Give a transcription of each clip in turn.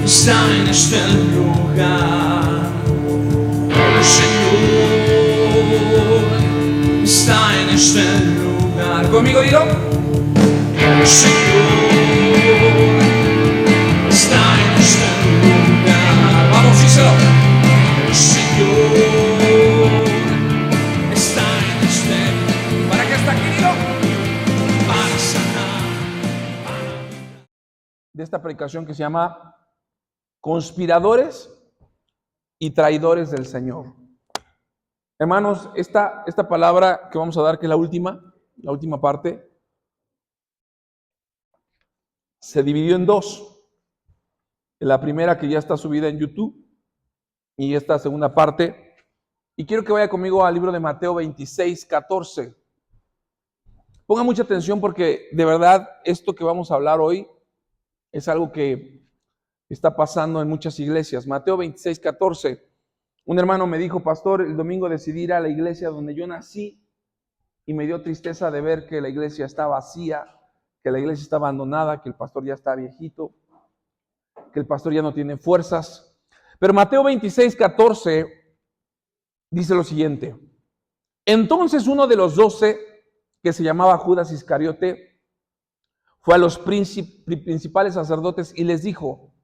está en este lugar. El Señor está en este lugar. Conmigo digo, el Señor está en este lugar. Vamos, díselo. El Señor está en este lugar. ¿Para qué está aquí, digo? Para sanar. De esta predicación que se llama Conspiradores y traidores del Señor. Hermanos, esta palabra que vamos a dar, que es la última parte, se dividió en dos. La primera, que ya está subida en YouTube, y esta segunda parte. Y quiero que vaya conmigo al libro de Mateo 26, 14. Ponga mucha atención, porque de verdad esto que vamos a hablar hoy es algo que está pasando en muchas iglesias. Mateo 26, 14. Un hermano me dijo: pastor, el domingo decidí ir a la iglesia donde yo nací y me dio tristeza de ver que la iglesia está vacía, que la iglesia está abandonada, que el pastor ya está viejito, que el pastor ya no tiene fuerzas. Pero Mateo 26, 14 dice lo siguiente: entonces uno de los 12, que se llamaba Judas Iscariote, fue a los principales sacerdotes y les dijo: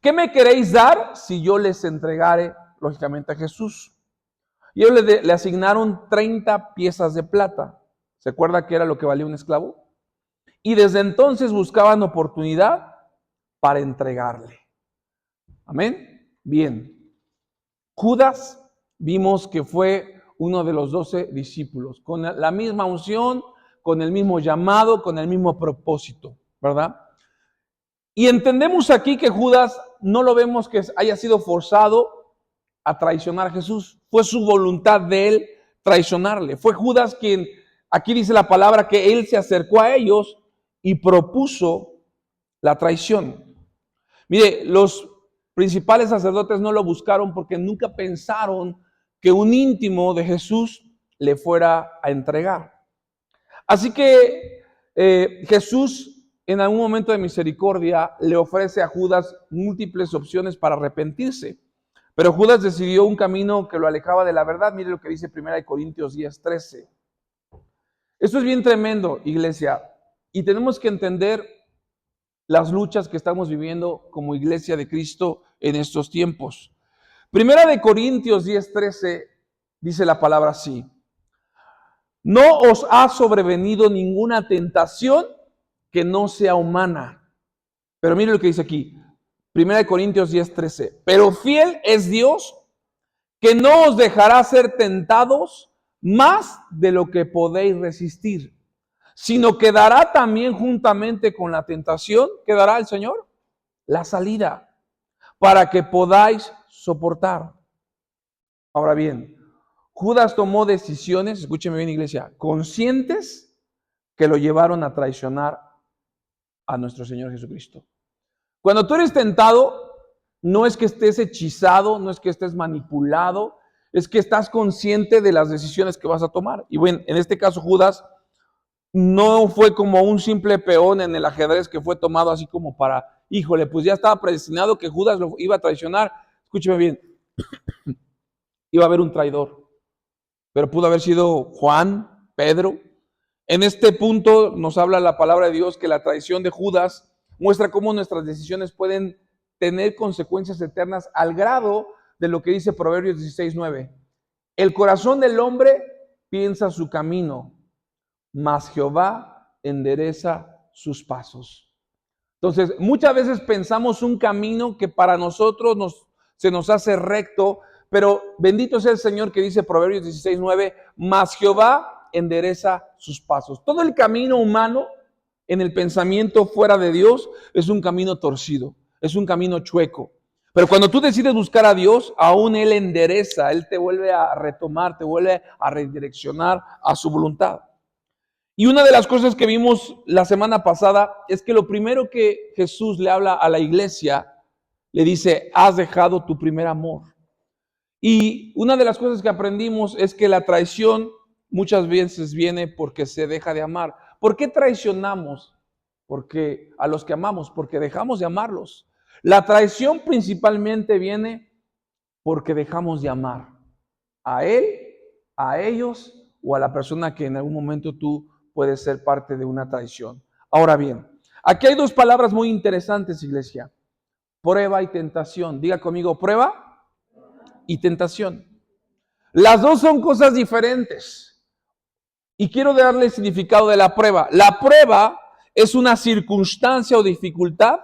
¿qué me queréis dar si yo les entregare, lógicamente, a Jesús? Y ellos le asignaron 30 piezas de plata. ¿Se acuerda que era lo que valía un esclavo? Y desde entonces buscaban oportunidad para entregarle. Amén. Bien. Judas, vimos que fue uno de los 12 discípulos, con la misma unción, con el mismo llamado, con el mismo propósito, ¿verdad? Y entendemos aquí que Judas no lo vemos que haya sido forzado a traicionar a Jesús. Fue su voluntad de él traicionarle. Fue Judas quien, aquí dice la palabra, que él se acercó a ellos y propuso la traición. Mire, los principales sacerdotes no lo buscaron porque nunca pensaron que un íntimo de Jesús le fuera a entregar. Así que Jesús, en algún momento de misericordia, le ofrece a Judas múltiples opciones para arrepentirse. Pero Judas decidió un camino que lo alejaba de la verdad. Mire lo que dice 1 Corintios 10, 13. Esto es bien tremendo, iglesia. Y tenemos que entender las luchas que estamos viviendo como iglesia de Cristo en estos tiempos. 1 Corintios 10, 13 dice la palabra así: no os ha sobrevenido ninguna tentación que no sea humana. Pero mire lo que dice aquí, 1 Corintios 10, 13. Pero fiel es Dios, que no os dejará ser tentados más de lo que podéis resistir, sino que dará también juntamente con la tentación, ¿qué dará el Señor? La salida, para que podáis soportar. Ahora bien, Judas tomó decisiones, escúcheme bien, iglesia, conscientes, que lo llevaron a traicionar a nuestro Señor Jesucristo. Cuando tú eres tentado, no es que estés hechizado, no es que estés manipulado, es que estás consciente de las decisiones que vas a tomar. Y bueno, en este caso Judas no fue como un simple peón en el ajedrez que fue tomado así como para, híjole, pues ya estaba predestinado que Judas lo iba a traicionar. Escúcheme bien, iba a haber un traidor, pero pudo haber sido Juan, Pedro. En este punto nos habla la palabra de Dios que la traición de Judas muestra cómo nuestras decisiones pueden tener consecuencias eternas, al grado de lo que dice Proverbios 16:9. El corazón del hombre piensa su camino, mas Jehová endereza sus pasos. Entonces, muchas veces pensamos un camino que para nosotros se nos hace recto, pero bendito sea el Señor, que dice Proverbios 16:9, mas Jehová endereza sus pasos. Todo el camino humano en el pensamiento fuera de Dios es un camino torcido, es un camino chueco. Pero cuando tú decides buscar a Dios, aún Él endereza, Él te vuelve a retomar, te vuelve a redireccionar a su voluntad. Y una de las cosas que vimos la semana pasada es que lo primero que Jesús le habla a la iglesia, le dice: has dejado tu primer amor. Y una de las cosas que aprendimos es que la traición muchas veces viene porque se deja de amar. ¿Por qué traicionamos? porque a los que amamos, porque dejamos de amarlos. La traición principalmente viene porque dejamos de amar a él, a ellos o a la persona que en algún momento tú puedes ser parte de una traición. Ahora bien, aquí hay dos palabras muy interesantes, iglesia. Prueba y tentación. Diga conmigo, prueba y tentación. Las dos son cosas diferentes. Y quiero darle el significado de la prueba. La prueba es una circunstancia o dificultad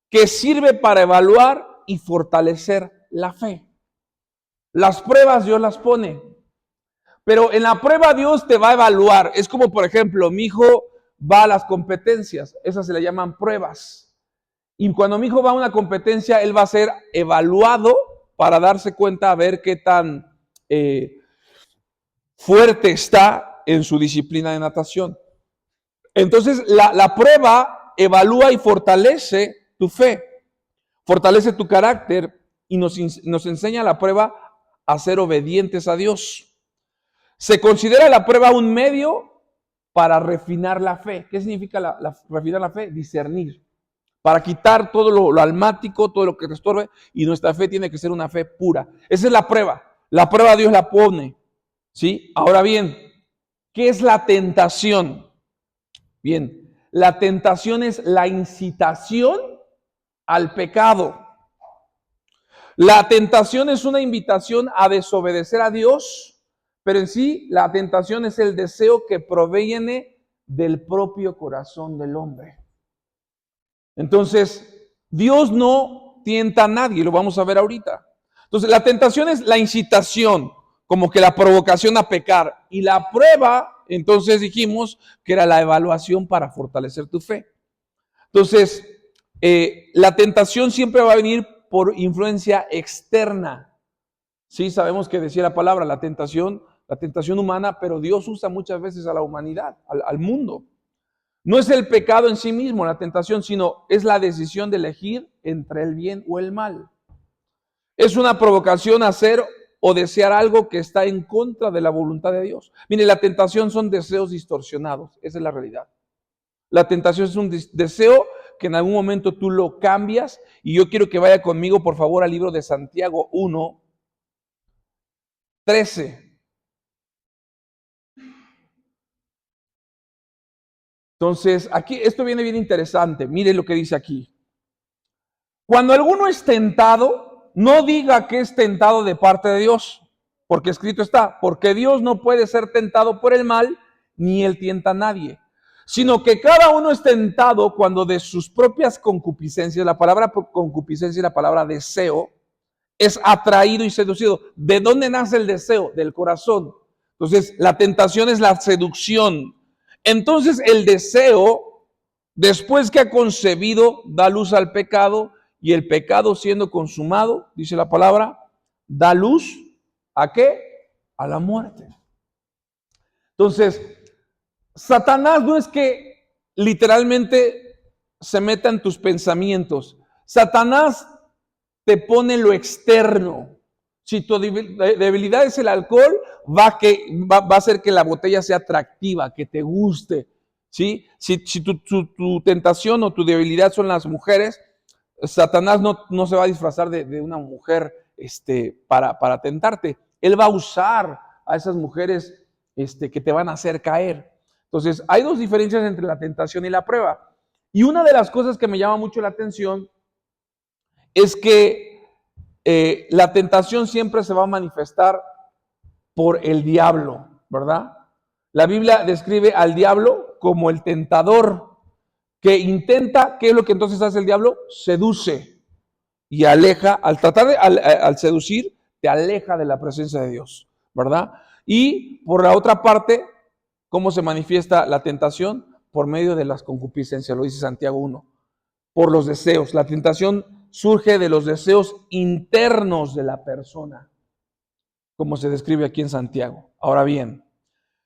que sirve para evaluar y fortalecer la fe. Las pruebas Dios las pone. Pero en la prueba Dios te va a evaluar. Es como, por ejemplo, mi hijo va a las competencias. Esas se le llaman pruebas. Y cuando mi hijo va a una competencia, él va a ser evaluado para darse cuenta a ver qué tan fuerte está en su disciplina de natación. Entonces, la prueba evalúa y fortalece tu fe, fortalece tu carácter y nos enseña la prueba a ser obedientes a Dios. Se considera la prueba un medio para refinar la fe. ¿Qué significa refinar la fe? Discernir. Para quitar todo lo almático, todo lo que te estorbe, y nuestra fe tiene que ser una fe pura. Esa es la prueba. La prueba Dios la pone. ¿Sí? Ahora bien, ¿qué es la tentación? Bien, la tentación es la incitación al pecado. La tentación es una invitación a desobedecer a Dios, pero en sí la tentación es el deseo que proviene del propio corazón del hombre. Entonces, Dios no tienta a nadie, lo vamos a ver ahorita. Entonces, la tentación es la incitación, como que la provocación a pecar. Y la prueba, entonces dijimos que era la evaluación para fortalecer tu fe. Entonces, la tentación siempre va a venir por influencia externa. Sí, sabemos que decía la palabra, la tentación humana, pero Dios usa muchas veces a la humanidad, al mundo. No es el pecado en sí mismo, la tentación, sino es la decisión de elegir entre el bien o el mal. Es una provocación a hacer o desear algo que está en contra de la voluntad de Dios. Mire, la tentación son deseos distorsionados, esa es la realidad. La tentación es un deseo que en algún momento tú lo cambias, y yo quiero que vaya conmigo, por favor, al libro de Santiago 1, 13. Entonces, aquí, esto viene bien interesante. Mire lo que dice aquí. Cuando alguno es tentado, no diga que es tentado de parte de Dios, porque escrito está, porque Dios no puede ser tentado por el mal, ni él tienta a nadie, sino que cada uno es tentado cuando de sus propias concupiscencias, la palabra concupiscencia y la palabra deseo, es atraído y seducido. ¿De dónde nace el deseo? Del corazón. Entonces, la tentación es la seducción. Entonces, el deseo, después que ha concebido, da luz al pecado, y el pecado siendo consumado, dice la palabra, da luz ¿a qué? A la muerte. Entonces, Satanás no es que literalmente se meta en tus pensamientos. Satanás te pone lo externo. Si tu debilidad es el alcohol, va a hacer que la botella sea atractiva, que te guste. ¿Sí? Si tu tentación o tu debilidad son las mujeres, Satanás no se va a disfrazar de una mujer para tentarte. Él va a usar a esas mujeres que te van a hacer caer. Entonces, hay dos diferencias entre la tentación y la prueba. Y una de las cosas que me llama mucho la atención es que la tentación siempre se va a manifestar por el diablo, ¿verdad? La Biblia describe al diablo como el tentador que intenta. ¿Qué es lo que entonces hace el diablo? Seduce y aleja. Al tratar al seducir, te aleja de la presencia de Dios, ¿verdad? Y por la otra parte, ¿cómo se manifiesta la tentación? Por medio de las concupiscencias, lo dice Santiago 1. Por los deseos. La tentación surge de los deseos internos de la persona, como se describe aquí en Santiago. Ahora bien,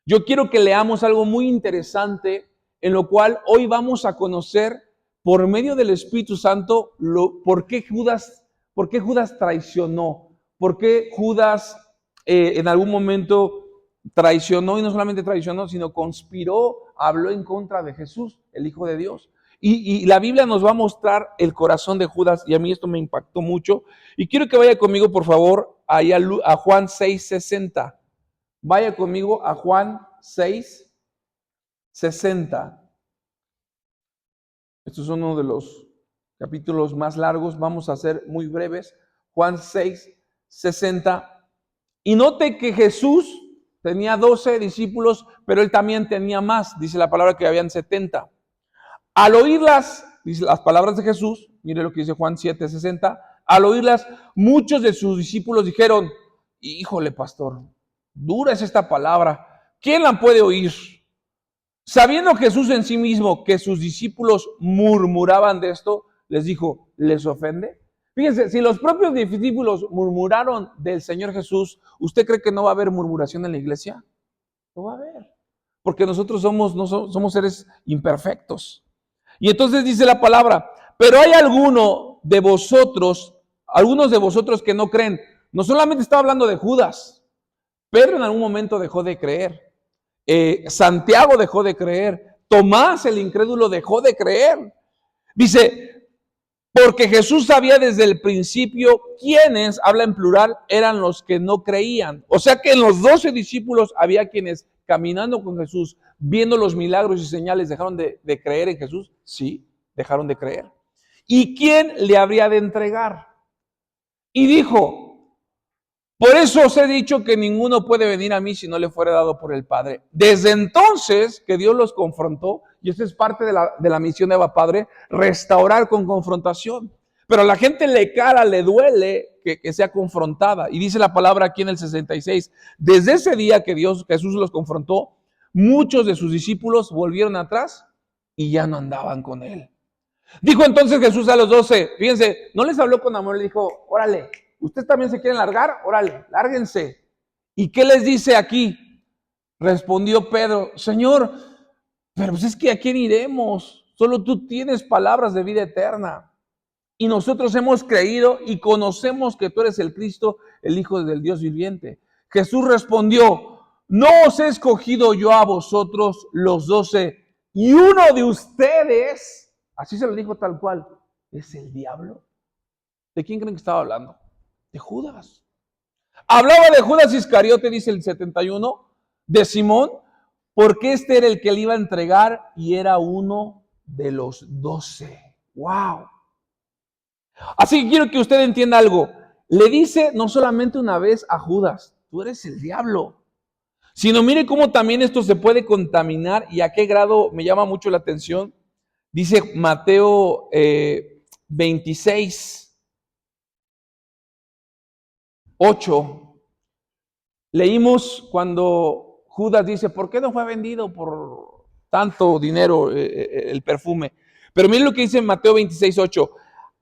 yo quiero que leamos algo muy interesante, en lo cual hoy vamos a conocer por medio del Espíritu Santo por qué Judas traicionó, por qué Judas en algún momento traicionó, y no solamente traicionó, sino conspiró, habló en contra de Jesús, el Hijo de Dios. Y la Biblia nos va a mostrar el corazón de Judas, y a mí esto me impactó mucho. Y quiero que vaya conmigo, por favor, ahí a Juan 6:60. Vaya conmigo a Juan 6:60. Esto es uno de los capítulos más largos, vamos a ser muy breves. Juan 6:60. Y note que Jesús tenía 12 discípulos, pero él también tenía más. Dice la palabra que habían 70. Al oírlas, dice las palabras de Jesús, mire lo que dice Juan 7:60, al oírlas, muchos de sus discípulos dijeron, híjole, pastor, dura es esta palabra, ¿quién la puede oír? Sabiendo Jesús en sí mismo que sus discípulos murmuraban de esto, les dijo, ¿les ofende? Fíjense, si los propios discípulos murmuraron del Señor Jesús, ¿usted cree que no va a haber murmuración en la iglesia? No va a haber, porque nosotros somos seres imperfectos. Y entonces dice la palabra, pero hay algunos de vosotros que no creen. No solamente está hablando de Judas, Pedro en algún momento dejó de creer. Santiago dejó de creer. Tomás, el incrédulo, dejó de creer. Dice, porque Jesús sabía desde el principio quiénes, habla en plural, eran los que no creían. O sea que en los 12 discípulos había quienes caminando con Jesús, viendo los milagros y señales, dejaron de creer en Jesús. Sí, dejaron de creer. ¿Y quién le habría de entregar? Y dijo, por eso os he dicho que ninguno puede venir a mí si no le fuera dado por el Padre. Desde entonces que Dios los confrontó, y eso es parte de la misión de Abba Padre, restaurar con confrontación. Pero a la gente le cara, le duele que sea confrontada. Y dice la palabra aquí en el 66, desde ese día que Jesús los confrontó, muchos de sus discípulos volvieron atrás y ya no andaban con él. Dijo entonces Jesús a los 12, fíjense, no les habló con amor, le dijo, órale, ¿ustedes también se quieren largar? Órale, lárguense. ¿Y qué les dice aquí? Respondió Pedro, Señor, pero pues es que ¿a quién iremos? Solo tú tienes palabras de vida eterna. Y nosotros hemos creído y conocemos que tú eres el Cristo, el Hijo del Dios viviente. Jesús respondió, no os he escogido yo a vosotros los 12, y uno de ustedes, así se lo dijo tal cual, es el diablo. ¿De quién creen que estaba hablando? De Judas. Hablaba de Judas Iscariote, dice el 71, de Simón, porque este era el que le iba a entregar y era uno de los 12. ¡Wow! Así que quiero que usted entienda algo. Le dice no solamente una vez a Judas, tú eres el diablo, sino mire cómo también esto se puede contaminar y a qué grado me llama mucho la atención. Dice Mateo 26:8. Leímos cuando Judas dice, ¿por qué no fue vendido por tanto dinero el perfume? Pero miren lo que dice en Mateo 26:8.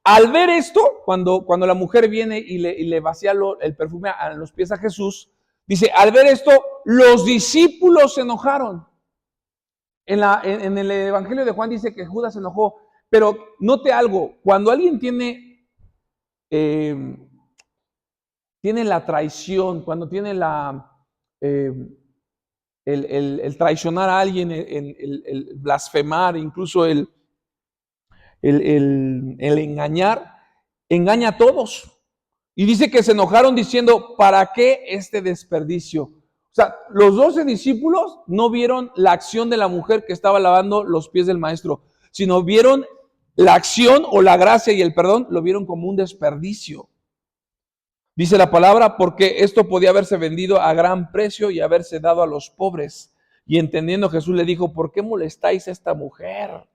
Al ver esto, cuando la mujer viene y le vacía el perfume a los pies a Jesús, dice, al ver esto, los discípulos se enojaron. En el Evangelio de Juan dice que Judas se enojó, pero note algo, cuando alguien tiene la traición, cuando tiene el traicionar a alguien, el blasfemar, incluso el engañar, engaña a todos. Y dice que se enojaron diciendo, ¿para qué este desperdicio? O sea, los 12 discípulos no vieron la acción de la mujer que estaba lavando los pies del maestro, sino vieron la acción o la gracia y el perdón, lo vieron como un desperdicio. Dice la palabra, porque esto podía haberse vendido a gran precio y haberse dado a los pobres. Y entendiendo Jesús le dijo, ¿por qué molestáis a esta mujer?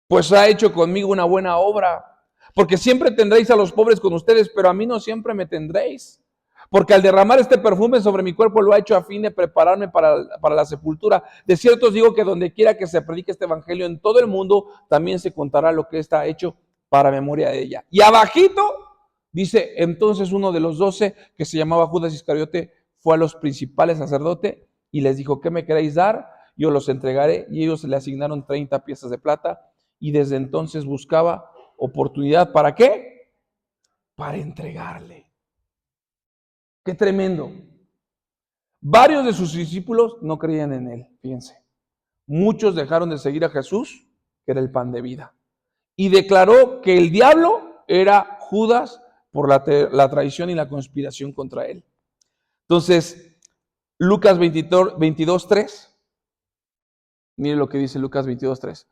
Pues ha hecho conmigo una buena obra. Porque siempre tendréis a los pobres con ustedes, pero a mí no siempre me tendréis. Porque al derramar este perfume sobre mi cuerpo lo ha hecho a fin de prepararme para la sepultura. De cierto os digo que donde quiera que se predique este evangelio en todo el mundo, también se contará lo que está hecho para memoria de ella. Y abajito dice, entonces uno de los 12, que se llamaba Judas Iscariote, fue a los principales sacerdotes y les dijo, ¿qué me queréis dar? Yo los entregaré. Y ellos le asignaron 30 piezas de plata y desde entonces buscaba oportunidad. ¿Para qué? Para entregarle. Qué tremendo. Varios de sus discípulos no creían en él, fíjense. Muchos dejaron de seguir a Jesús, que era el pan de vida. Y declaró que el diablo era Judas por la traición y la conspiración contra él. Entonces, Lucas 22:3. Mire lo que dice Lucas 22:3.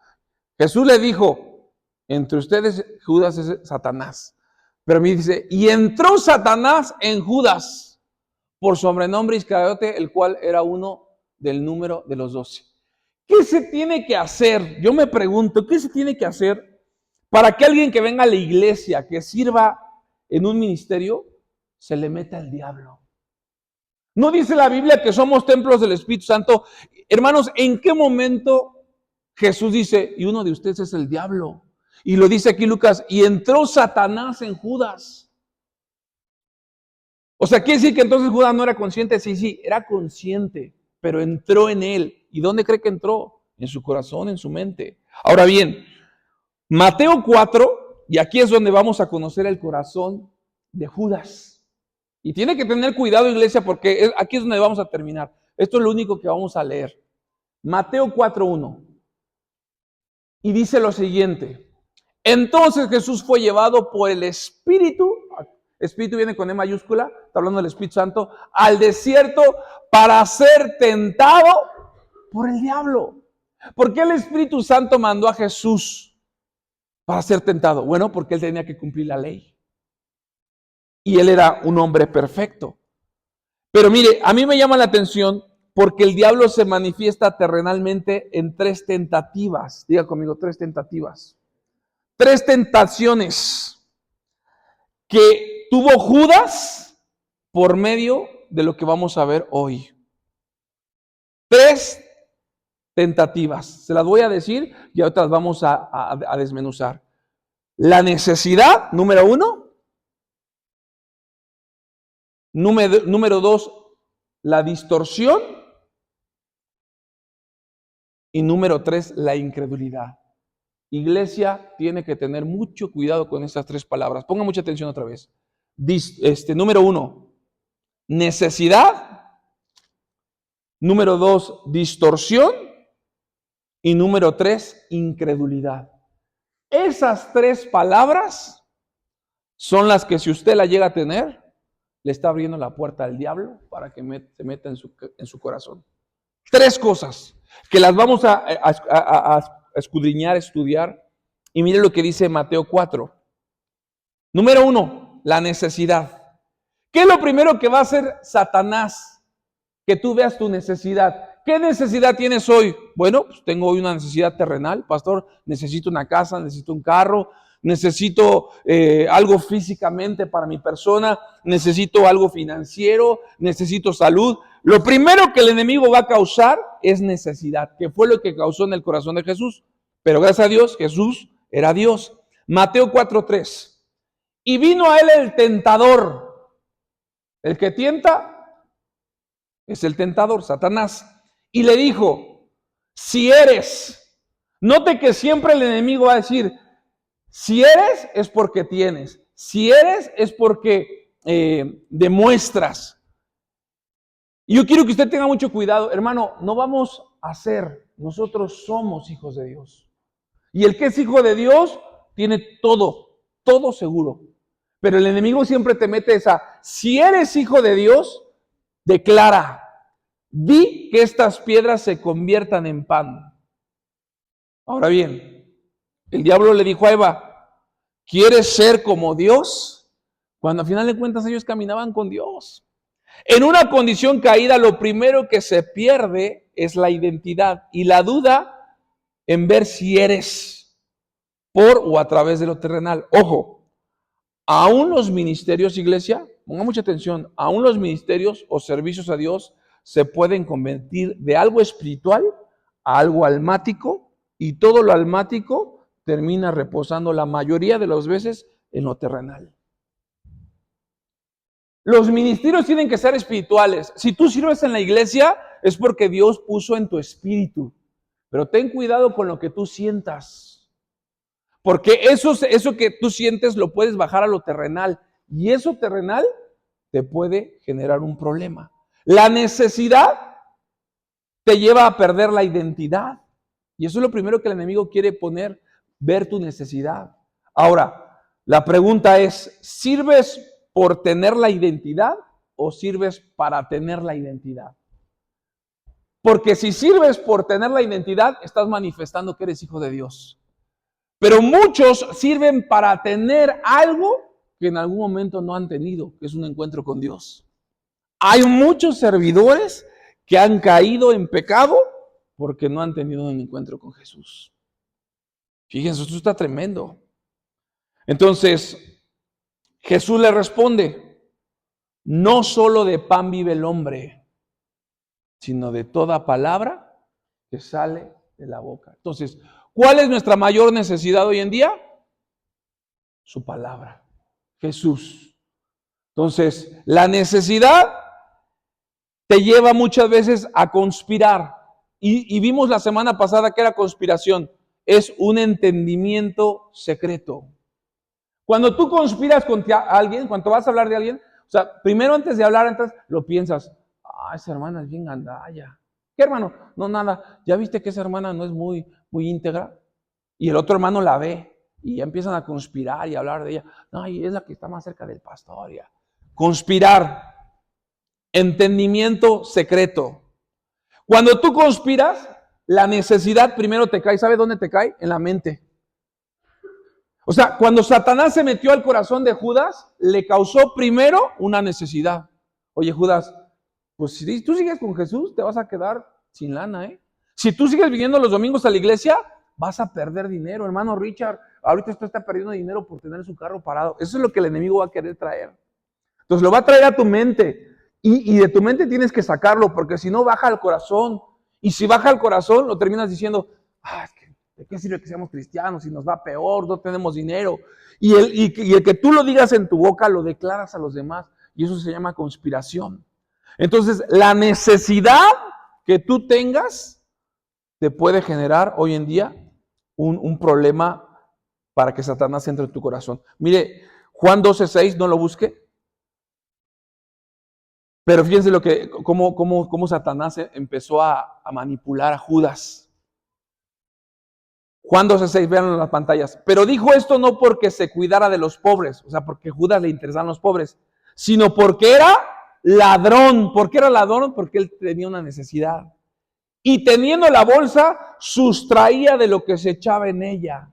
Jesús le dijo, entre ustedes Judas es Satanás. Pero me dice, y entró Satanás en Judas por sobrenombre Iscariote, el cual era uno del número de los 12. ¿Qué se tiene que hacer? Yo me pregunto, ¿qué se tiene que hacer para que alguien que venga a la iglesia, que sirva en un ministerio, se le meta el diablo? ¿No dice la Biblia que somos templos del Espíritu Santo? Hermanos, ¿en qué momento Jesús dice, y uno de ustedes es el diablo? Y lo dice aquí Lucas, y entró Satanás en Judas. O sea, quiere decir que entonces Judas no era consciente. Sí, era consciente, pero entró en él. ¿Y dónde cree que entró? En su corazón, en su mente. Ahora bien, Mateo 4, y aquí es donde vamos a conocer el corazón de Judas. Y tiene que tener cuidado, iglesia, porque aquí es donde vamos a terminar. Esto es lo único que vamos a leer. Mateo 4:1. Y dice lo siguiente. Entonces Jesús fue llevado por el Espíritu. Espíritu viene con E mayúscula, está hablando del Espíritu Santo, al desierto para ser tentado por el diablo. ¿Por qué el Espíritu Santo mandó a Jesús para ser tentado? Bueno, porque él tenía que cumplir la ley. Y él era un hombre perfecto. Pero mire, a mí me llama la atención porque el diablo se manifiesta terrenalmente en 3 tentativas. Diga conmigo, 3 tentativas. 3 tentaciones que tuvo Judas por medio de lo que vamos a ver hoy. 3 tentativas. Se las voy a decir y ahorita las vamos a desmenuzar. La necesidad, número 1. Número 2, la distorsión. Y número 3, la incredulidad. Iglesia tiene que tener mucho cuidado con estas 3 palabras. Ponga mucha atención otra vez. Número 1, necesidad. Número 2, distorsión. Y número 3, incredulidad. Esas 3 palabras son las que, si usted la llega a tener, le está abriendo la puerta al diablo para que se meta en su corazón. 3 cosas que las vamos a escudriñar, estudiar. Y mire lo que dice Mateo 4. Número 1, la necesidad. ¿Qué es lo primero que va a hacer Satanás? Que tú veas tu necesidad. ¿Qué necesidad tienes hoy? Bueno, pues tengo hoy una necesidad terrenal, pastor. Necesito una casa, necesito un carro, necesito algo físicamente para mi persona, necesito algo financiero, necesito salud. Lo primero que el enemigo va a causar es necesidad, que fue lo que causó en el corazón de Jesús. Pero gracias a Dios, Jesús era Dios. Mateo 4:3. Y vino a él el tentador. El que tienta es el tentador, Satanás. Y le dijo, si eres, note que siempre el enemigo va a decir, si eres es porque tienes, si eres es porque demuestras. Y yo quiero que usted tenga mucho cuidado, hermano, no vamos a ser, nosotros somos hijos de Dios. Y el que es hijo de Dios tiene todo seguro. Pero el enemigo siempre te mete esa, si eres hijo de Dios, declara, di que estas piedras se conviertan en pan. Ahora bien, el diablo le dijo a Eva, ¿quieres ser como Dios? Cuando al final de cuentas ellos caminaban con Dios. En una condición caída, lo primero que se pierde es la identidad y la duda en ver si eres por o a través de lo terrenal. Ojo, aún los ministerios, iglesia, ponga mucha atención, aún los ministerios o servicios a Dios se pueden convertir de algo espiritual a algo almático, y todo lo almático termina reposando la mayoría de las veces en lo terrenal. Los ministerios tienen que ser espirituales. Si tú sirves en la iglesia es porque Dios puso en tu espíritu, pero ten cuidado con lo que tú sientas, porque eso que tú sientes lo puedes bajar a lo terrenal, y eso terrenal te puede generar un problema. La necesidad te lleva a perder la identidad. Y eso es lo primero que el enemigo quiere poner, ver tu necesidad. Ahora, la pregunta es, ¿sirves por tener la identidad o sirves para tener la identidad? Porque si sirves por tener la identidad, estás manifestando que eres hijo de Dios. Pero muchos sirven para tener algo que en algún momento no han tenido, que es un encuentro con Dios. Hay muchos servidores que han caído en pecado porque no han tenido un encuentro con Jesús. Fíjense, esto está tremendo. Entonces, Jesús le responde, no solo de pan vive el hombre, sino de toda palabra que sale de la boca. Entonces, ¿cuál es nuestra mayor necesidad hoy en día? Su palabra, Jesús. Entonces, la necesidad te lleva muchas veces a conspirar. Y vimos la semana pasada que era conspiración. Es un entendimiento secreto. Cuando tú conspiras contra alguien, cuando vas a hablar de alguien, o sea, primero antes de hablar, entonces lo piensas, esa hermana es bien gandalla. ¿Qué hermano? No, nada. ¿Ya viste que esa hermana no es muy íntegra? Y el otro hermano la ve y ya empiezan a conspirar y a hablar de ella. No, y es la que está más cerca del pastor. Ya. Conspirar. Entendimiento secreto. Cuando tú conspiras, la necesidad primero te cae. ¿Sabe dónde te cae? En la mente. O sea, cuando Satanás se metió al corazón de Judas, le causó primero una necesidad. Oye, Judas, pues si tú sigues con Jesús, te vas a quedar sin lana, ¿eh? Si tú sigues viniendo los domingos a la iglesia, vas a perder dinero. Hermano Richard, ahorita usted está perdiendo dinero por tener su carro parado. Eso es lo que el enemigo va a querer traer. Entonces lo va a traer a tu mente. Y de tu mente tienes que sacarlo, porque si no baja al corazón. Y si baja al corazón, lo terminas diciendo, es que ¿de qué sirve que seamos cristianos si nos va peor, no tenemos dinero? Y el que tú lo digas en tu boca, lo declaras a los demás. Y eso se llama conspiración. Entonces, la necesidad que tú tengas te puede generar hoy en día un problema para que Satanás entre en tu corazón. Mire, Juan 12:6, no lo busque. Pero fíjense cómo Satanás empezó a manipular a Judas. Juan 12:6, véanlo en las pantallas. Pero dijo esto no porque se cuidara de los pobres, o sea, porque a Judas le interesaban los pobres, sino porque era ladrón. ¿Por qué era ladrón? Porque él tenía una necesidad. Y teniendo la bolsa, sustraía de lo que se echaba en ella.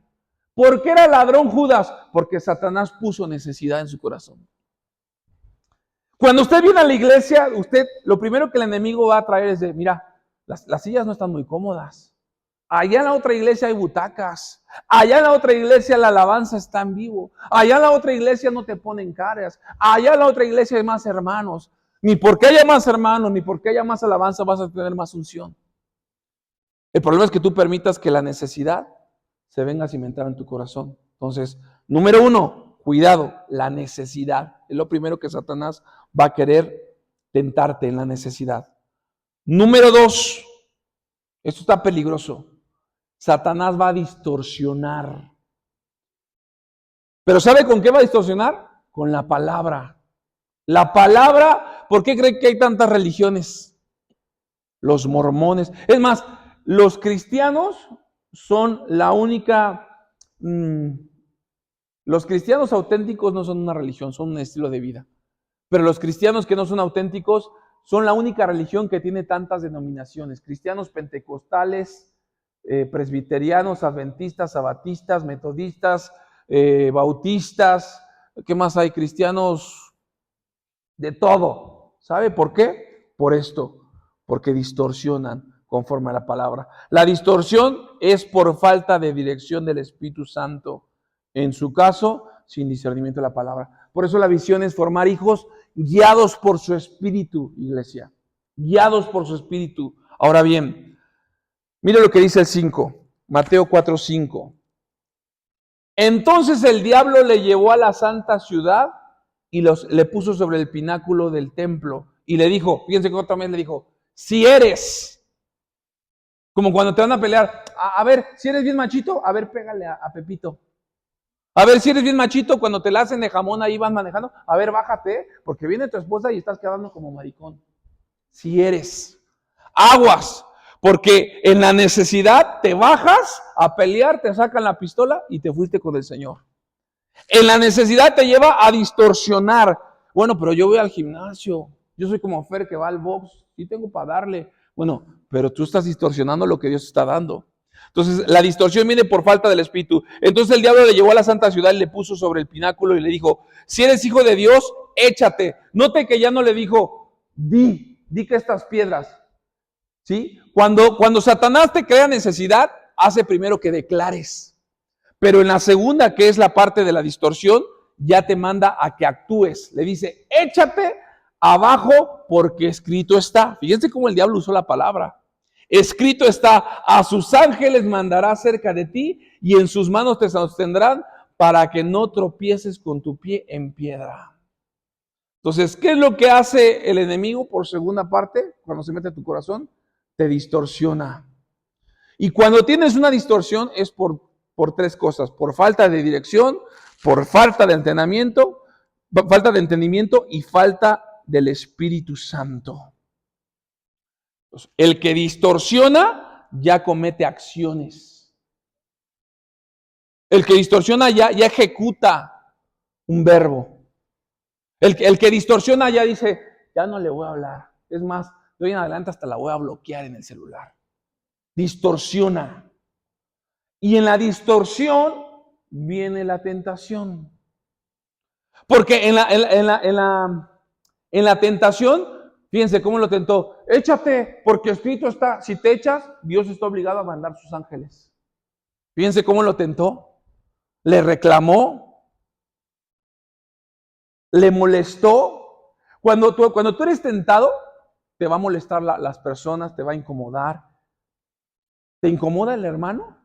¿Por qué era ladrón Judas? Porque Satanás puso necesidad en su corazón. Cuando usted viene a la iglesia, lo primero que el enemigo va a traer es de, mira, las sillas no están muy cómodas. Allá en la otra iglesia hay butacas. Allá en la otra iglesia la alabanza está en vivo. Allá en la otra iglesia no te ponen caras. Allá en la otra iglesia hay más hermanos. Ni porque haya más hermanos, ni porque haya más alabanza vas a tener más unción. El problema es que tú permitas que la necesidad se venga a cimentar en tu corazón. Entonces, número 1, cuidado, la necesidad. Es lo primero que Satanás va a querer tentarte en la necesidad. Número 2, esto está peligroso. Satanás va a distorsionar. ¿Pero sabe con qué va a distorsionar? Con la palabra. La palabra, ¿por qué creen que hay tantas religiones? Los mormones. Es más, los cristianos son la única... los cristianos auténticos no son una religión, son un estilo de vida. Pero los cristianos que no son auténticos son la única religión que tiene tantas denominaciones. Cristianos pentecostales, presbiterianos, adventistas, sabatistas, metodistas, bautistas. ¿Qué más hay? Cristianos de todo. ¿Sabe por qué? Por esto, porque distorsionan conforme a la palabra. La distorsión es por falta de dirección del Espíritu Santo. En su caso, sin discernimiento de la palabra. Por eso la visión es formar hijos guiados por su espíritu, iglesia. Guiados por su espíritu. Ahora bien, mire lo que dice el 5, Mateo 4:5. Entonces el diablo le llevó a la santa ciudad y le puso sobre el pináculo del templo. Y le dijo, fíjense que otra vez le dijo, si eres, como cuando te van a pelear, a ver, si eres bien machito, a ver, pégale a Pepito. A ver, si eres bien machito, cuando te la hacen de jamón ahí van manejando, a ver, bájate, porque viene tu esposa y estás quedando como maricón. si eres. Aguas, porque en la necesidad te bajas a pelear, te sacan la pistola y te fuiste con el Señor. En la necesidad te lleva a distorsionar. Bueno, pero yo voy al gimnasio, yo soy como Fer que va al box, y tengo para darle. Bueno, pero tú estás distorsionando lo que Dios está dando. Entonces, la distorsión viene por falta del Espíritu. Entonces el diablo le llevó a la santa ciudad y le puso sobre el pináculo y le dijo, si eres hijo de Dios, échate. Note que ya no le dijo, di que estas piedras. ¿Sí? Cuando Satanás te crea necesidad, hace primero que declares. Pero en la segunda, que es la parte de la distorsión, ya te manda a que actúes. Le dice, échate abajo porque escrito está. Fíjense cómo el diablo usó la palabra. Escrito está, a sus ángeles mandará cerca de ti y en sus manos te sostendrán para que no tropieces con tu pie en piedra. Entonces, ¿qué es lo que hace el enemigo por segunda parte? Cuando se mete a tu corazón, te distorsiona. Y cuando tienes una distorsión es por tres cosas: por falta de dirección, por falta de entendimiento y falta del Espíritu Santo. Entonces, el que distorsiona ya comete acciones. El que distorsiona ya ejecuta un verbo. El que distorsiona ya dice, ya no le voy a hablar. Es más, de hoy en adelante hasta la voy a bloquear en el celular. Distorsiona. Y en la distorsión viene la tentación. Porque en la tentación, fíjense cómo lo tentó. Échate, porque escrito está, si te echas, Dios está obligado a mandar sus ángeles. Fíjense cómo lo tentó. Le reclamó. Le molestó. Cuando tú eres tentado, te va a molestar las personas, te va a incomodar. ¿Te incomoda el hermano?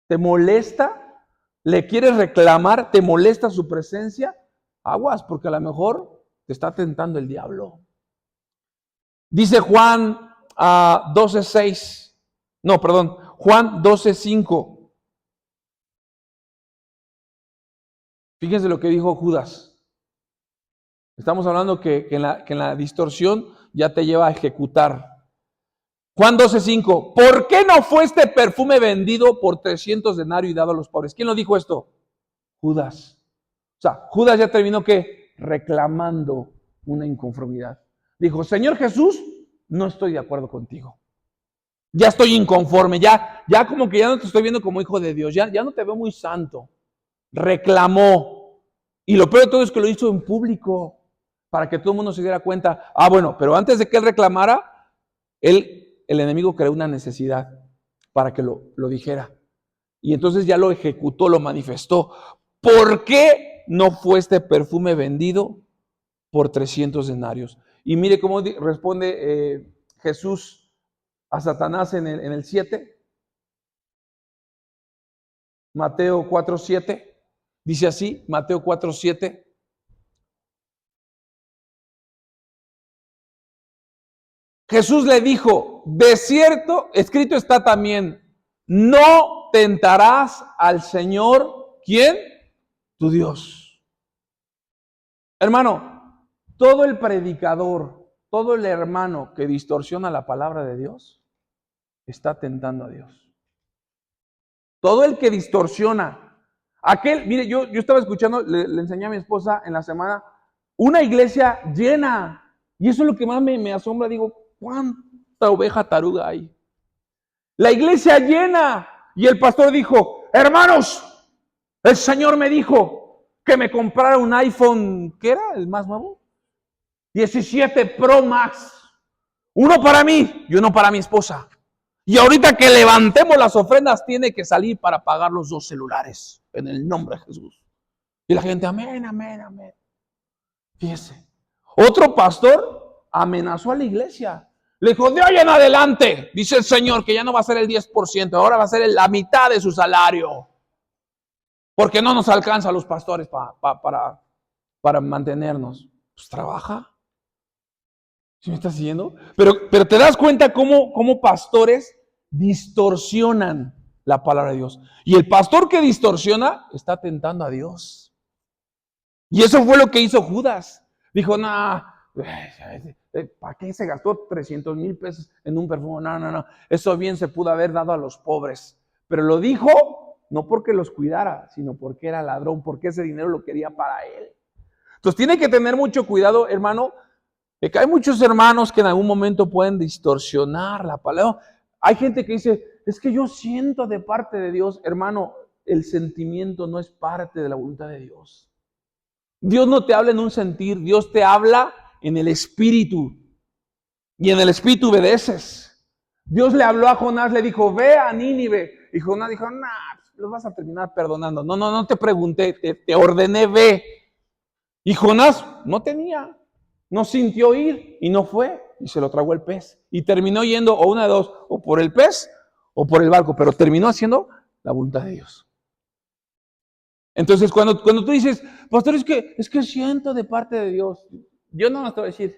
¿Te molesta? ¿Le quieres reclamar? ¿Te molesta su presencia? Aguas, porque a lo mejor te está tentando el diablo. Dice Juan 12:6. No, perdón, Juan 12:5. Fíjense lo que dijo Judas. Estamos hablando que en la distorsión ya te lleva a ejecutar. Juan 12:5. ¿Por qué no fue este perfume vendido por 300 denarios y dado a los pobres? ¿Quién lo dijo esto? Judas. O sea, Judas ya terminó ¿qué? Reclamando una inconformidad. Dijo, Señor Jesús, no estoy de acuerdo contigo. Ya estoy inconforme, ya como que ya no te estoy viendo como hijo de Dios, ya no te veo muy santo. Reclamó. Y lo peor de todo es que lo hizo en público, para que todo el mundo se diera cuenta. Bueno, pero antes de que él reclamara, el enemigo creó una necesidad para que lo dijera. Y entonces ya lo ejecutó, lo manifestó. ¿Por qué no fue este perfume vendido por 300 denarios? Y mire cómo responde Jesús a Satanás en el 7. Mateo 4:7. Dice así, Mateo 4:7. Jesús le dijo, de cierto, escrito está también, no tentarás al Señor, ¿quién? Tu Dios. Hermano, todo el predicador, todo el hermano que distorsiona la palabra de Dios, está tentando a Dios. Todo el que distorsiona, mire, yo estaba escuchando, le enseñé a mi esposa en la semana, una iglesia llena, y eso es lo que más me asombra, digo, ¿cuánta oveja taruga hay? La iglesia llena, y el pastor dijo, hermanos, el Señor me dijo que me comprara un iPhone, ¿qué era? ¿El más nuevo? 17 Pro Max, uno para mí y uno para mi esposa. Y ahorita que levantemos las ofrendas, tiene que salir para pagar los 2 celulares, en el nombre de Jesús. Y la gente, amén, amén, amén. Fíjese, otro pastor amenazó a la iglesia. Le dijo, de hoy en adelante, dice el Señor, que ya no va a ser el 10%, ahora va a ser la mitad de su salario. Porque no nos alcanza a los pastores para mantenernos. Pues trabaja. ¿Sí me estás siguiendo? Pero te das cuenta cómo pastores distorsionan la palabra de Dios. Y el pastor que distorsiona está tentando a Dios. Y eso fue lo que hizo Judas. Dijo, ¿Para qué se gastó 300,000 pesos en un perfume? No, no, no. Eso bien se pudo haber dado a los pobres. Pero lo dijo no porque los cuidara, sino porque era ladrón, porque ese dinero lo quería para él. Entonces tiene que tener mucho cuidado, hermano, de que hay muchos hermanos que en algún momento pueden distorsionar la palabra. Hay gente que dice, es que yo siento de parte de Dios. Hermano, el sentimiento no es parte de la voluntad de Dios. Dios no te habla en un sentir, Dios te habla en el espíritu. Y en el espíritu obedeces. Dios le habló a Jonás, le dijo, ve a Nínive. Y Jonás dijo, nah, los vas a terminar perdonando. No, no, no te pregunté, te ordené, ve. Y Jonás no sintió ir y no fue. Y se lo tragó el pez. Y terminó yendo o una de dos, o por el pez o por el barco. Pero terminó haciendo la voluntad de Dios. Entonces, cuando tú dices, pastor, es que siento de parte de Dios. Yo no te voy a decir,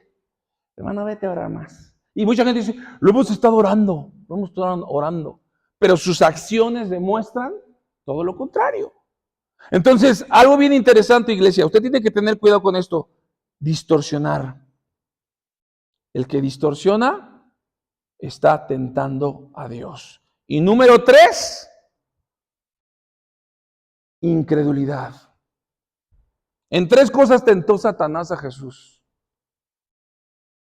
hermano, vete a orar más. Y mucha gente dice, lo hemos estado orando. Pero sus acciones demuestran todo lo contrario. Entonces, algo bien interesante, iglesia, usted tiene que tener cuidado con esto, distorsionar. El que distorsiona está tentando a Dios. Y número 3, incredulidad. En 3 cosas tentó Satanás a Jesús.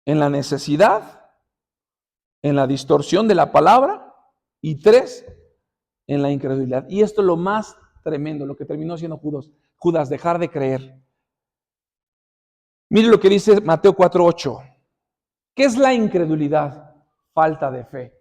En la necesidad, en la distorsión de la palabra y 3, en la incredulidad. Y esto es lo más tremendo, lo que terminó siendo Judas, dejar de creer. Mire lo que dice Mateo 4:8. ¿Qué es la incredulidad? Falta de fe.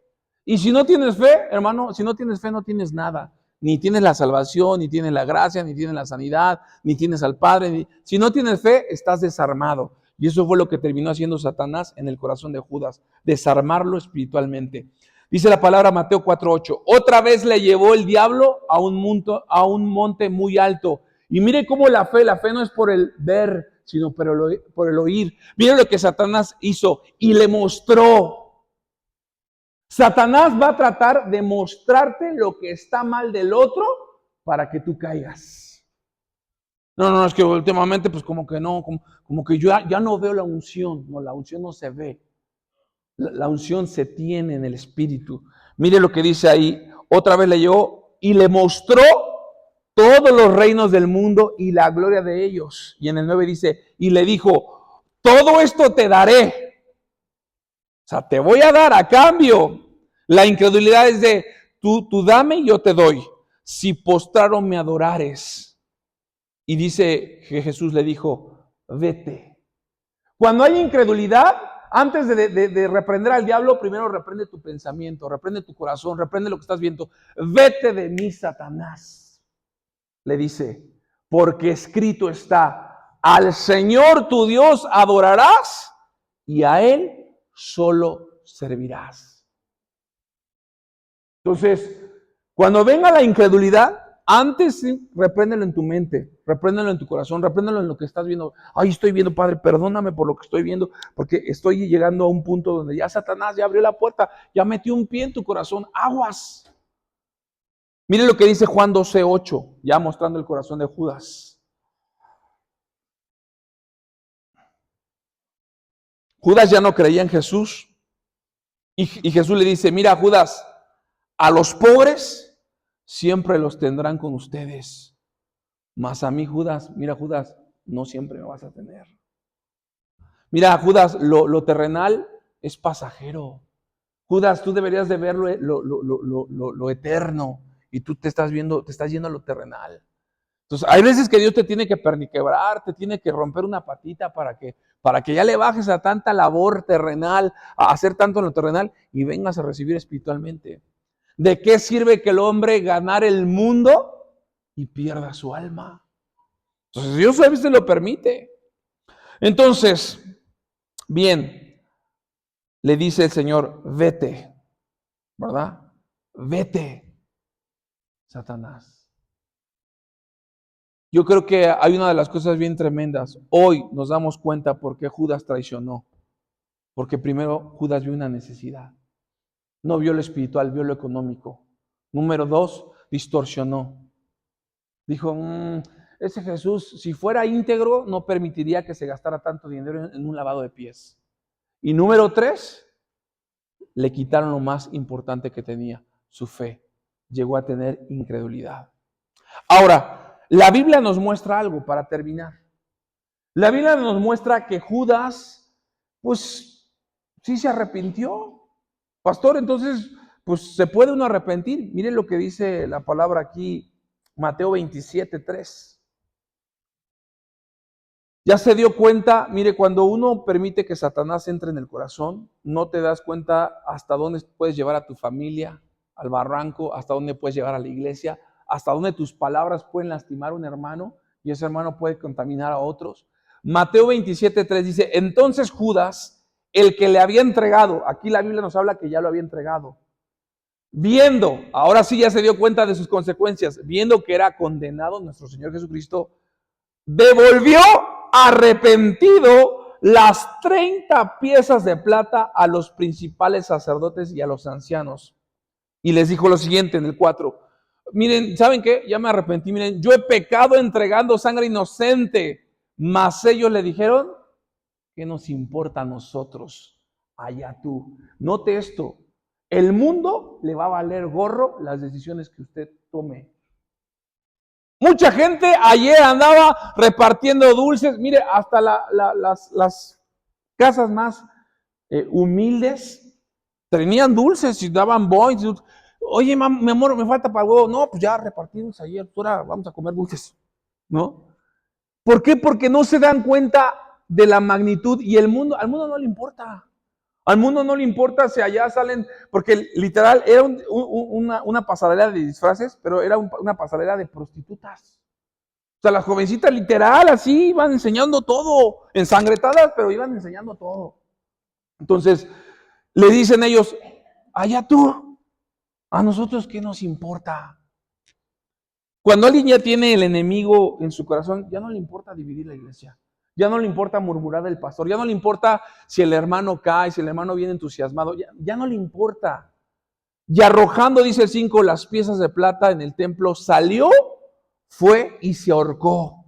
Y si no tienes fe, hermano, si no tienes fe, no tienes nada. Ni tienes la salvación, ni tienes la gracia, ni tienes la sanidad, ni tienes al Padre. Si no tienes fe, estás desarmado. Y eso fue lo que terminó haciendo Satanás en el corazón de Judas, desarmarlo espiritualmente. Dice la palabra Mateo 4:8. Otra vez le llevó el diablo a un monte muy alto. Y mire cómo la fe no es por el ver, sino por el oír. Mire lo que Satanás hizo y le mostró. Satanás va a tratar de mostrarte lo que está mal del otro para que tú caigas. No, es que últimamente pues como que no, como que yo ya no veo la unción. No, la unción no se ve. La unción se tiene en el espíritu. Mire lo que dice ahí. Otra vez leyó y le mostró todos los reinos del mundo y la gloria de ellos. Y en el 9 dice, y le dijo, todo esto te daré. O sea, te voy a dar a cambio. La incredulidad es de, tú dame y yo te doy. Si postraro me adorares. Y dice que Jesús le dijo, vete. Cuando hay incredulidad, antes de reprender al diablo, primero reprende tu pensamiento, reprende tu corazón, reprende lo que estás viendo. Vete de mí, Satanás. Le dice, porque escrito está, al Señor tu Dios adorarás y a Él solo servirás. Entonces, cuando venga la incredulidad, antes sí, repréndelo en tu mente, repréndelo en tu corazón, repréndelo en lo que estás viendo. Ay, estoy viendo, Padre, perdóname por lo que estoy viendo, porque estoy llegando a un punto donde ya Satanás ya abrió la puerta, ya metió un pie en tu corazón, aguas. Mire lo que dice Juan 12:8, ya mostrando el corazón de Judas. Judas ya no creía en Jesús. Y Jesús le dice, mira, Judas, a los pobres siempre los tendrán con ustedes. Mas a mí, Judas, mira, Judas, no siempre me vas a tener. Mira, Judas, lo terrenal es pasajero. Judas, tú deberías de ver lo eterno y tú te estás yendo a lo terrenal. Entonces, hay veces que Dios te tiene que perniquebrar, te tiene que romper una patita para que ya le bajes a tanta labor terrenal, a hacer tanto en lo terrenal y vengas a recibir espiritualmente. ¿De qué sirve que el hombre ganar el mundo y pierda su alma? Entonces, Dios a veces lo permite. Entonces, bien, le dice el Señor, vete, ¿verdad? Vete, Satanás. Yo creo que hay una de las cosas bien tremendas. Hoy nos damos cuenta por qué Judas traicionó. Porque primero Judas vio una necesidad. No vio lo espiritual, vio lo económico. Número 2, distorsionó. Dijo, ese Jesús, si fuera íntegro, no permitiría que se gastara tanto dinero en un lavado de pies. Y número 3, le quitaron lo más importante que tenía, su fe. Llegó a tener incredulidad. Ahora, la Biblia nos muestra algo para terminar. La Biblia nos muestra que Judas, pues, sí se arrepintió. Pastor, entonces, pues, ¿se puede uno arrepentir? Miren lo que dice la palabra aquí, Mateo 27:3. Ya se dio cuenta, mire, cuando uno permite que Satanás entre en el corazón, no te das cuenta hasta dónde puedes llevar a tu familia, al barranco, hasta dónde puedes llevar a la iglesia, hasta dónde tus palabras pueden lastimar a un hermano y ese hermano puede contaminar a otros. Mateo 27:3 dice, entonces Judas, el que le había entregado, aquí la Biblia nos habla que ya lo había entregado, viendo, ahora sí ya se dio cuenta de sus consecuencias, viendo que era condenado, nuestro Señor Jesucristo devolvió arrepentido las 30 piezas de plata a los principales sacerdotes y a los ancianos. Y les dijo lo siguiente en el 4. Miren, ¿saben qué? Ya me arrepentí. Miren, yo he pecado entregando sangre inocente. Mas ellos le dijeron, ¿qué nos importa a nosotros? Allá tú. Note esto. El mundo le va a valer gorro las decisiones que usted tome. Mucha gente ayer andaba repartiendo dulces. Mire, hasta las casas más humildes tenían dulces y daban boings. Oye, mi amor, me falta para el huevo. No, pues ya repartimos ayer, ahora vamos a comer dulces, ¿no? ¿Por qué? Porque no se dan cuenta de la magnitud y al mundo no le importa. Al mundo no le importa si allá salen, porque literal era una pasarela de disfraces, pero era una pasarela de prostitutas. O sea, las jovencitas literal así iban enseñando todo, ensangretadas, pero iban enseñando todo. Entonces, le dicen ellos, allá tú, a nosotros qué nos importa. Cuando alguien ya tiene el enemigo en su corazón, ya no le importa dividir la iglesia. Ya no le importa murmurar del pastor, ya no le importa si el hermano cae, si el hermano viene entusiasmado, ya no le importa. Y arrojando, dice el 5, las piezas de plata en el templo, salió, fue y se ahorcó.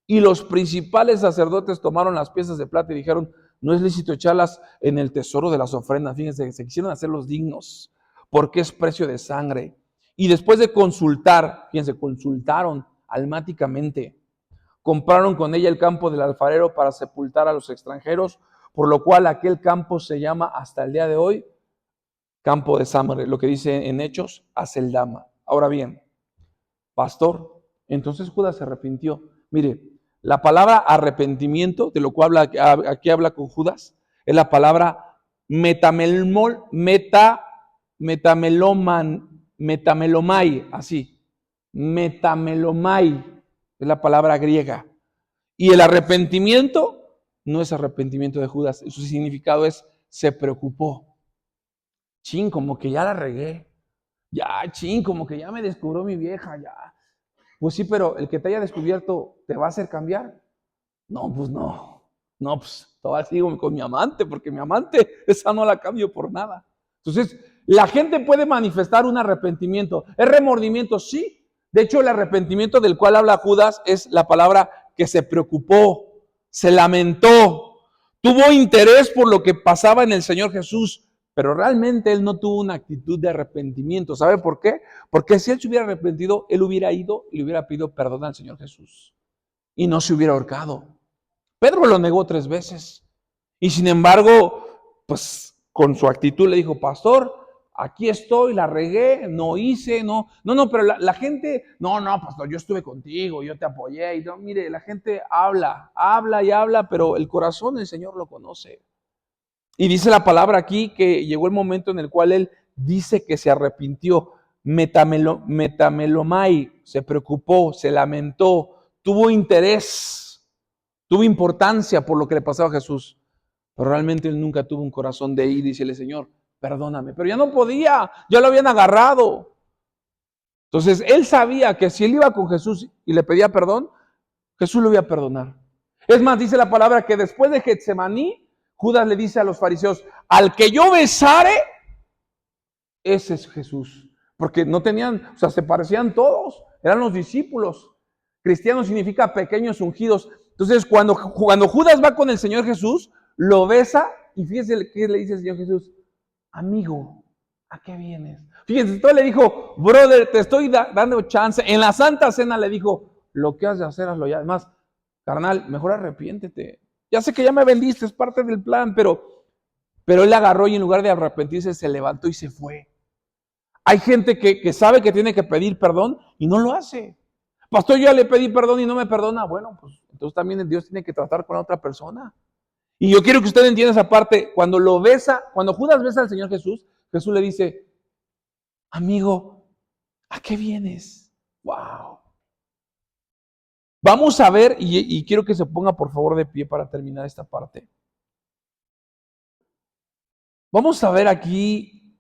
Y los principales sacerdotes tomaron las piezas de plata y dijeron, no es lícito echarlas en el tesoro de las ofrendas. Fíjense, se quisieron hacer los dignos, porque es precio de sangre. Y después de consultar, fíjense, consultaron almáticamente, compraron con ella el campo del alfarero para sepultar a los extranjeros, por lo cual aquel campo se llama hasta el día de hoy campo de sangre, lo que dice en Hechos, Aceldama. Ahora bien, pastor, entonces Judas se arrepintió. Mire, la palabra arrepentimiento, de lo cual aquí habla con Judas, es la palabra metamelomai, así, metamelomai. Es la palabra griega. Y el arrepentimiento no es arrepentimiento de Judas. Su significado es se preocupó. Chin, como que ya la regué. Ya, chin, como que ya me descubrió mi vieja, ya. Pues sí, pero el que te haya descubierto, ¿te va a hacer cambiar? No, pues no. No, pues todavía sigo con mi amante, porque mi amante, esa no la cambio por nada. Entonces, la gente puede manifestar un arrepentimiento. ¿Es remordimiento? Sí. De hecho, el arrepentimiento del cual habla Judas es la palabra que se preocupó, se lamentó, tuvo interés por lo que pasaba en el Señor Jesús, pero realmente él no tuvo una actitud de arrepentimiento. ¿Sabe por qué? Porque si él se hubiera arrepentido, él hubiera ido y le hubiera pedido perdón al Señor Jesús y no se hubiera ahorcado. Pedro lo negó 3 veces y sin embargo, pues con su actitud le dijo, pastor, aquí estoy, la regué, no hice, no, pero la gente, no, pastor, yo estuve contigo, yo te apoyé, y no, mire, la gente habla y habla, pero el corazón el Señor lo conoce. Y dice la palabra aquí que llegó el momento en el cual él dice que se arrepintió, metamelomai, se preocupó, se lamentó, tuvo interés, tuvo importancia por lo que le pasaba a Jesús, pero realmente él nunca tuvo un corazón de ir y decirle, Señor, perdóname, pero ya no podía, ya lo habían agarrado. Entonces él sabía que si él iba con Jesús y le pedía perdón, Jesús lo iba a perdonar. Es más, dice la palabra que después de Getsemaní, Judas le dice a los fariseos, al que yo besare, ese es Jesús. Porque no tenían, o sea, se parecían todos, eran los discípulos. Cristiano significa pequeños ungidos. Entonces cuando Judas va con el Señor Jesús, lo besa Y fíjese qué le dice el Señor Jesús: amigo, ¿a qué vienes? Fíjense, entonces le dijo: brother, te estoy dando chance. En la Santa Cena le dijo: lo que has de hacer, hazlo ya. Además, carnal, mejor arrepiéntete. Ya sé que ya me vendiste, es parte del plan, pero él agarró y en lugar de arrepentirse se levantó y se fue. Hay gente que sabe que tiene que pedir perdón y no lo hace. Pastor, yo ya le pedí perdón y no me perdona. Bueno, pues entonces también Dios tiene que tratar con la otra persona. Y yo quiero que usted entienda esa parte. Cuando Judas besa al Señor Jesús, Jesús le dice: amigo, ¿a qué vienes? Wow. Vamos a ver, y quiero que se ponga por favor de pie para terminar esta parte. Vamos a ver aquí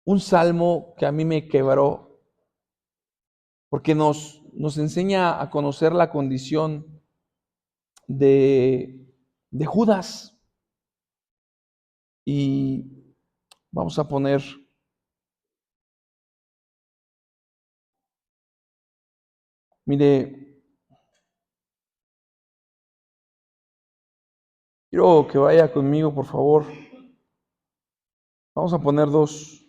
un salmo que a mí me quebró, porque nos enseña a conocer la condición de Judas. Y vamos a poner, mire, quiero que vaya conmigo, por favor. Vamos a poner dos.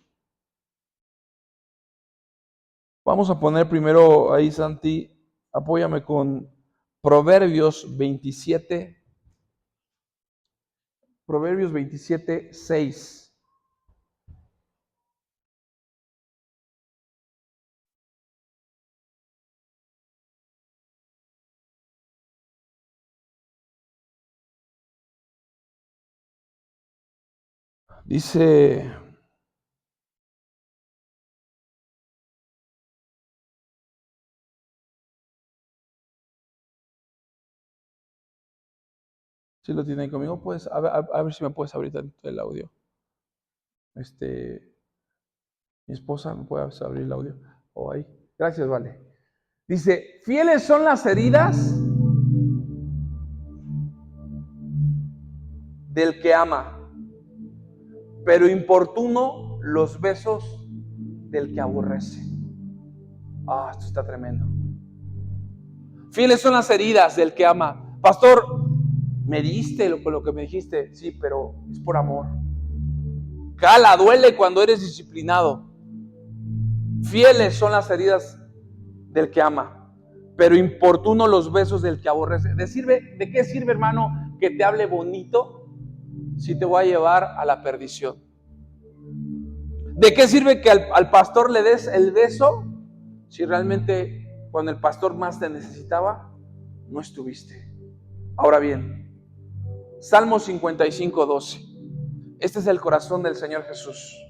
Vamos a poner primero ahí, Santi, apóyame con Proverbios 27. Proverbios 27, 6. Dice: ¿sí lo tienen conmigo? Pues a ver si me puedes abrir el audio. Mi esposa me puede abrir el audio. Oh, ahí. Gracias, vale. Dice: fieles son las heridas del que ama, pero importuno los besos del que aborrece. Ah, esto está tremendo. Fieles son las heridas del que ama. Pastor, me diste lo que me dijiste. Sí, pero es por amor. Cala, duele cuando eres disciplinado. Fieles son las heridas del que ama, pero importuno los besos del que aborrece. ¿De qué sirve, hermano, que te hable bonito si te voy a llevar a la perdición? ¿De qué sirve que al pastor le des el beso si realmente cuando el pastor más te necesitaba no estuviste? Ahora bien, Salmo 55, 12. Este es el corazón del Señor Jesús.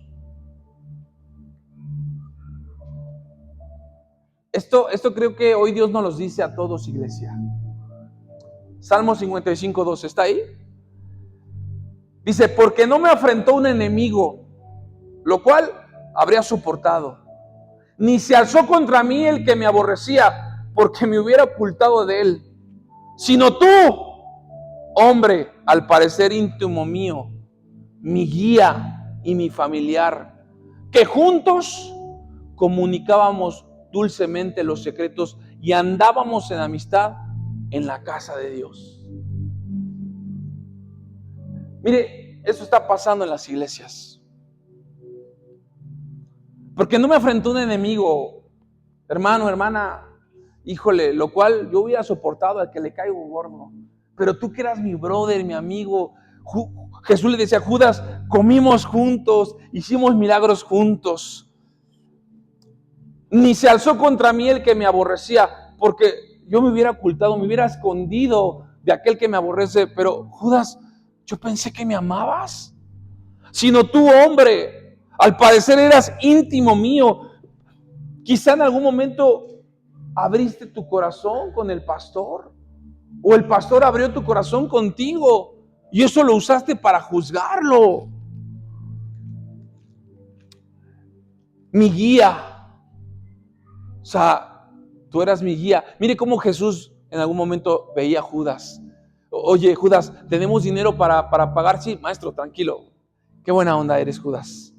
Esto creo que hoy Dios nos los dice a todos, iglesia. Salmo 55, 12. ¿Está ahí? Dice: porque no me afrentó un enemigo, lo cual habría soportado, ni se alzó contra mí el que me aborrecía, porque me hubiera ocultado de él, sino tú, hombre, al parecer íntimo mío, mi guía y mi familiar, que juntos comunicábamos dulcemente los secretos y andábamos en amistad en la casa de Dios. Mire, eso está pasando en las iglesias. Porque no me afrentó un enemigo, hermano, hermana, híjole, lo cual yo hubiera soportado al que le caigo gordo. Pero tú que eras mi brother, mi amigo, Jesús le decía a Judas: comimos juntos, hicimos milagros juntos. Ni se alzó contra mí el que me aborrecía, porque yo me hubiera ocultado, me hubiera escondido de aquel que me aborrece. Pero Judas, yo pensé que me amabas. Sino tú, hombre, al parecer eras íntimo mío. Quizá en algún momento abriste tu corazón con el pastor, o el pastor abrió tu corazón contigo, y eso lo usaste para juzgarlo. Mi guía. O sea, tú eras mi guía. Mire cómo Jesús en algún momento veía a Judas. Oye, Judas, ¿tenemos dinero para pagar? Sí, maestro, tranquilo. Qué buena onda eres, Judas.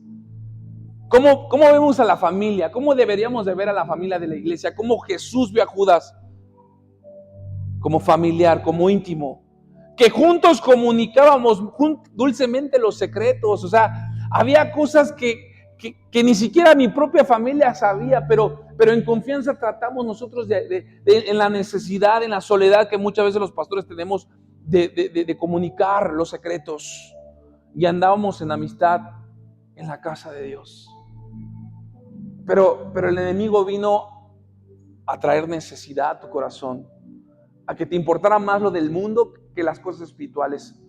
¿Cómo vemos a la familia? ¿Cómo deberíamos de ver a la familia de la iglesia? ¿Cómo Jesús ve a Judas? Como familiar, como íntimo. que juntos comunicábamos dulcemente los secretos. O sea, había cosas que ni siquiera mi propia familia sabía, pero en confianza tratamos nosotros en la necesidad, en la soledad que muchas veces los pastores tenemos de comunicar los secretos. Y andábamos en amistad en la casa de Dios. Pero el enemigo vino a traer necesidad a tu corazón, a que te importara más lo del mundo que las cosas espirituales.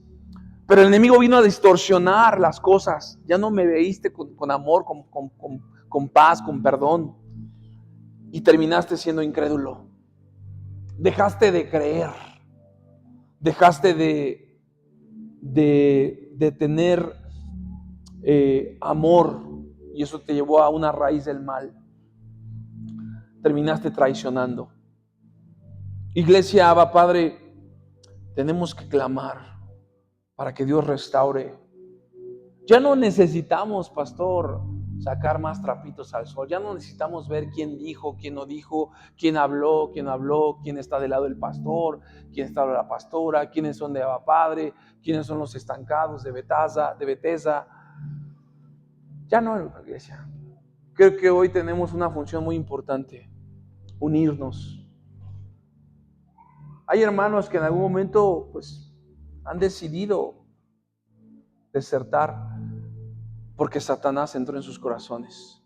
Pero el enemigo vino a distorsionar las cosas. Ya no me veíste con amor, con paz, con perdón. Y terminaste siendo incrédulo. Dejaste de creer. Dejaste de tener amor. Y eso te llevó a una raíz del mal. Terminaste traicionando. Iglesia, Abba Padre, tenemos que clamar para que Dios restaure. Ya no necesitamos, pastor, sacar más trapitos al sol. Ya no necesitamos ver quién dijo, quién no dijo, quién habló, quién está del lado del pastor, quién está de la pastora, quiénes son de Abba Padre, quiénes son los estancados de Bethesda. Ya no, iglesia. Creo que hoy tenemos una función muy importante: unirnos. Hay hermanos que en algún momento pues han decidido desertar porque Satanás entró en sus corazones.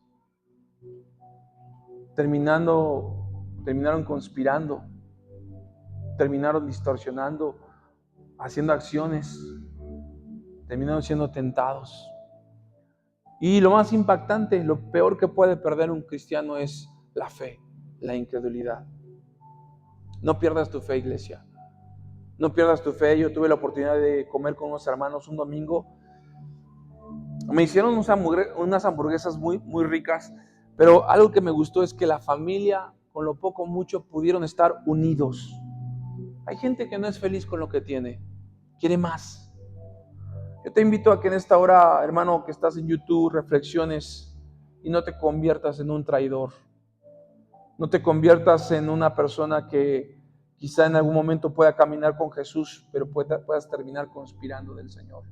Terminaron conspirando, terminaron distorsionando, haciendo acciones, terminaron siendo tentados. Y lo más impactante, lo peor que puede perder un cristiano es la fe, la incredulidad. No pierdas tu fe, iglesia. No pierdas tu fe. Yo tuve la oportunidad de comer con unos hermanos un domingo. Me hicieron unas hamburguesas muy, muy ricas, pero algo que me gustó es que la familia, con lo poco o mucho, pudieron estar unidos. Hay gente que no es feliz con lo que tiene, quiere más. Yo te invito a que en esta hora, hermano, que estás en YouTube, reflexiones y no te conviertas en un traidor. No te conviertas en una persona que quizá en algún momento pueda caminar con Jesús, pero puedas terminar conspirando del Señor.